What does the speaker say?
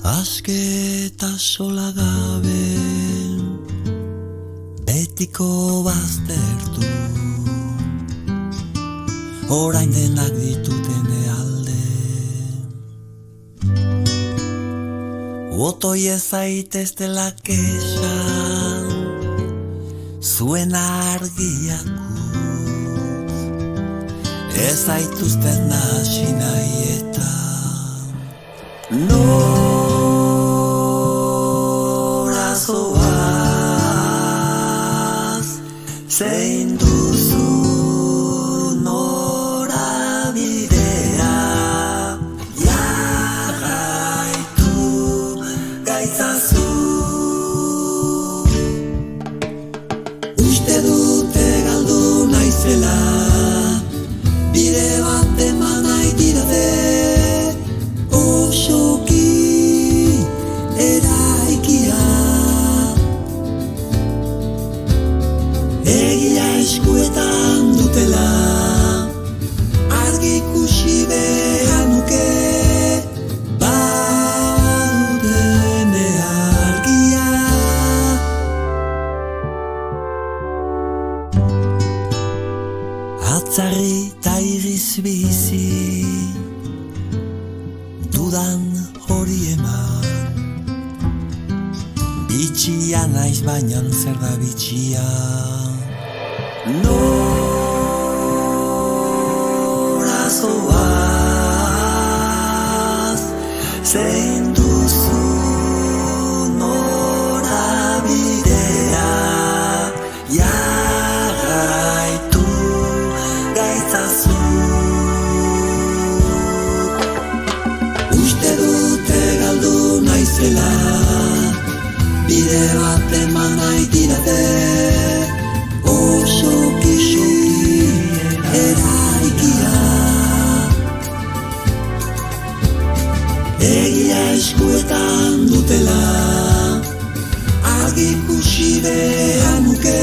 Asketa sola gabe betiko baztertu, orain denak ditutene alde. Otoi ezaiteztela kesan, zuen argiak ez zaituzten hasi nahi eta nora zoaz, zein duzu norabidea, jarraitu gaitzazu. Uste dute galdu naizela, bide bat eman nahi didate, osoki eraikia. Egia eskuetan dutela, argi ikusi behar nuke, badutene argia. Atzarri ta iriz bizi, dudan hori eman. Bitxia naiz bainan zer da bitxia, nora zoaz, zein duzu norabidea, jarraitu gaitzazu. Uste dute galdu naizela, bide bat eman nahi didate, osoki eraikia. Egia eskuetan dutela, argi ikusi behar nuke,